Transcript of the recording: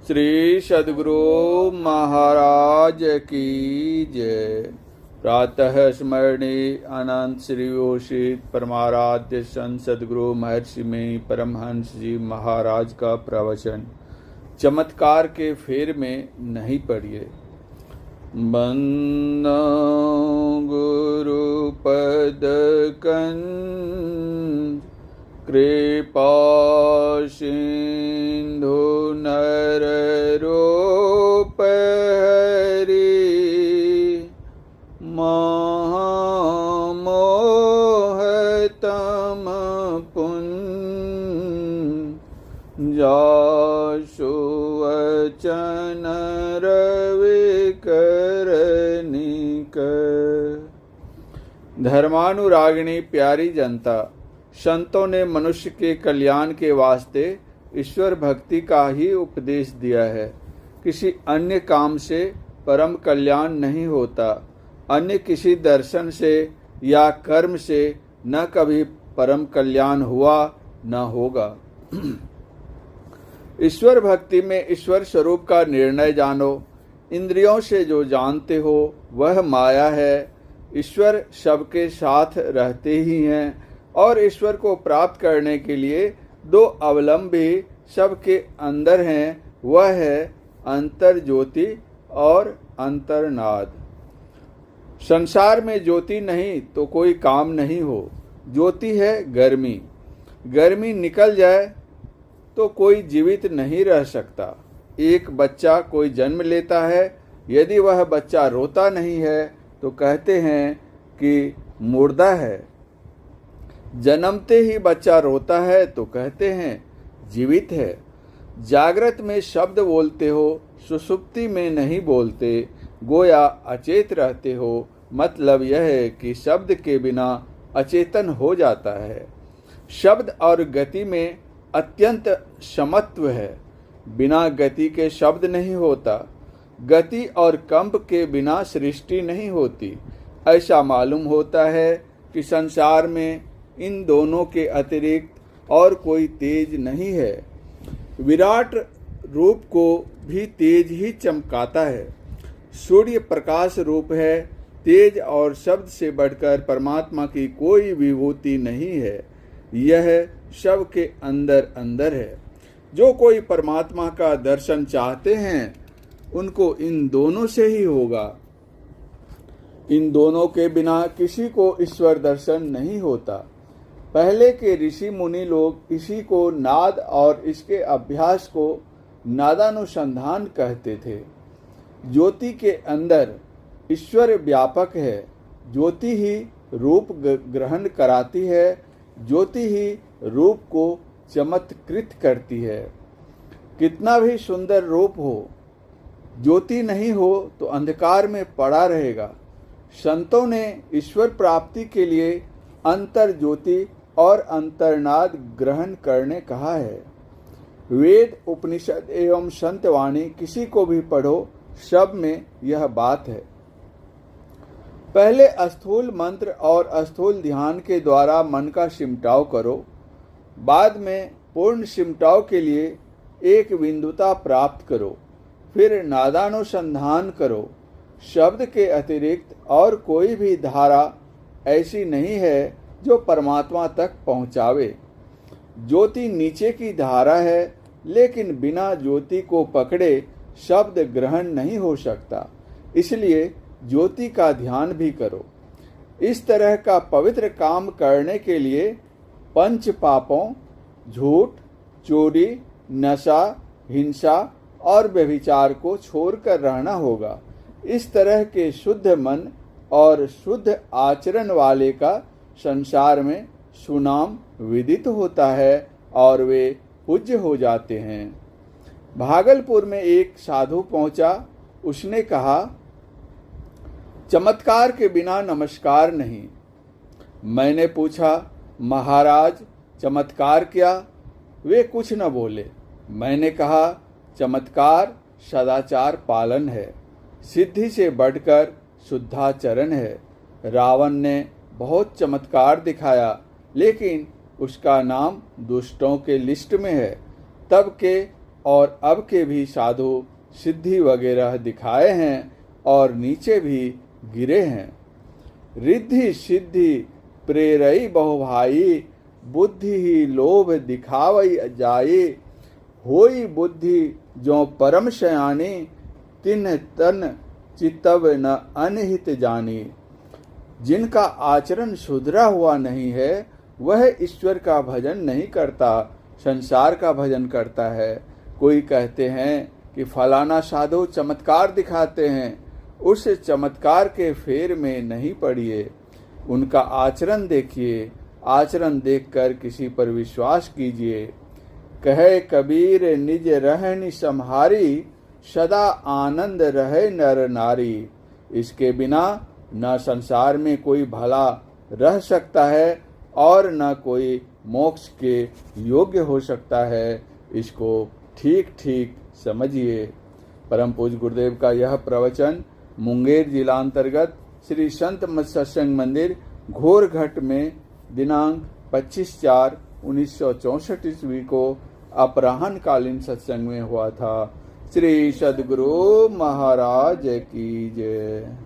श्री सद्गुरु महाराज की जय। प्रातः स्मरणीय अनंत श्री ओषित परमाराध्य संत सद्गुरु महर्षि में परमहंस जी महाराज का प्रवचन चमत्कार के फेर में नहीं पढ़िए। बंदो गुरु पद कंज कृपा सिंधु नर रूप हरि महामोह तम पुण्य जासु वचन रवि करनिक। धर्मानुरागिणी प्यारी जनता, संतों ने मनुष्य के कल्याण के वास्ते ईश्वर भक्ति का ही उपदेश दिया है। किसी अन्य काम से परम कल्याण नहीं होता। अन्य किसी दर्शन से या कर्म से न कभी परम कल्याण हुआ न होगा। ईश्वर भक्ति में ईश्वर स्वरूप का निर्णय जानो। इंद्रियों से जो जानते हो वह माया है। ईश्वर सबके साथ रहते ही हैं और ईश्वर को प्राप्त करने के लिए दो अवलंबी सबके अंदर हैं, वह है अंतर ज्योति और अंतर्नाद। संसार में ज्योति नहीं तो कोई काम नहीं हो। ज्योति है गर्मी, गर्मी निकल जाए तो कोई जीवित नहीं रह सकता। एक बच्चा कोई जन्म लेता है, यदि वह बच्चा रोता नहीं है तो कहते हैं कि मुर्दा है। जन्मते ही बच्चा रोता है तो कहते हैं जीवित है। जागृत में शब्द बोलते हो, सुषुप्ति में नहीं बोलते, गोया अचेत रहते हो। मतलब यह है कि शब्द के बिना अचेतन हो जाता है। शब्द और गति में अत्यंत समत्व है। बिना गति के शब्द नहीं होता। गति और कंप के बिना सृष्टि नहीं होती। ऐसा मालूम होता है कि संसार में इन दोनों के अतिरिक्त और कोई तेज नहीं है। विराट रूप को भी तेज ही चमकाता है। सूर्य प्रकाश रूप है। तेज और शब्द से बढ़कर परमात्मा की कोई विभूति नहीं है। यह सब के अंदर अंदर है। जो कोई परमात्मा का दर्शन चाहते हैं उनको इन दोनों से ही होगा। इन दोनों के बिना किसी को ईश्वर दर्शन नहीं होता। पहले के ऋषि मुनि लोग इसी को नाद और इसके अभ्यास को नादानुसंधान कहते थे। ज्योति के अंदर ईश्वर व्यापक है। ज्योति ही रूप ग्रहण कराती है। ज्योति ही रूप को चमत्कृत करती है। कितना भी सुंदर रूप हो, ज्योति नहीं हो तो अंधकार में पड़ा रहेगा। संतों ने ईश्वर प्राप्ति के लिए अंतर ज्योति और अंतर्नाद ग्रहण करने कहा है। वेद, उपनिषद एवं संत वाणी किसी को भी पढ़ो, सब में यह बात है। पहले स्थूल मंत्र और स्थूल ध्यान के द्वारा मन का सिमटाव करो। बाद में पूर्ण सिमटाव के लिए एक बिंदुता प्राप्त करो। फिर नादानुसंधान करो। शब्द के अतिरिक्त और कोई भी धारा ऐसी नहीं है जो परमात्मा तक पहुंचावे। ज्योति नीचे की धारा है, लेकिन बिना ज्योति को पकड़े शब्द ग्रहण नहीं हो सकता। इसलिए ज्योति का ध्यान भी करो। इस तरह का पवित्र काम करने के लिए पंच पापों, झूठ, चोरी, नशा, हिंसा और व्यभिचार को छोड़कर रहना होगा। इस तरह के शुद्ध मन और शुद्ध आचरण वाले का संसार में सुनाम विदित होता है और वे पूज्य हो जाते हैं। भागलपुर में एक साधु पहुंचा। उसने कहा, चमत्कार के बिना नमस्कार नहीं। मैंने पूछा, महाराज चमत्कार क्या? वे कुछ न बोले। मैंने कहा, चमत्कार सदाचार पालन है। सिद्धि से बढ़कर शुद्धाचरण है। रावण ने बहुत चमत्कार दिखाया, लेकिन उसका नाम दुष्टों के लिस्ट में है। तब के और अब के भी साधु सिद्धि वगैरह दिखाए हैं और नीचे भी गिरे हैं। रिद्धि सिद्धि प्रेरई बहु भाई, बुद्धि ही लोभ दिखावई जाए। होई बुद्धि जो परम शयानी, तिन्ह तन चितव न अनहित जानी। जिनका आचरण सुधरा हुआ नहीं है वह ईश्वर का भजन नहीं करता, संसार का भजन करता है। कोई कहते हैं कि फलाना साधु चमत्कार दिखाते हैं, उस चमत्कार के फेर में नहीं पड़िए, उनका आचरण देखिए, आचरण देखकर किसी पर विश्वास कीजिए। कहे कबीर निज रहनि सम्हारी, सदा आनंद रहे नर नारी। इसके बिना न संसार में कोई भला रह सकता है और न कोई मोक्ष के योग्य हो सकता है। इसको ठीक ठीक समझिए। परम पूज्य गुरुदेव का यह प्रवचन मुंगेर जिला अंतर्गत श्री संत मत सत्संग मंदिर घोरघट में दिनांक 25/4/1964 ईस्वी को अपराह्न कालीन सत्संग में हुआ था। श्री सद्गुरु महाराज की जय।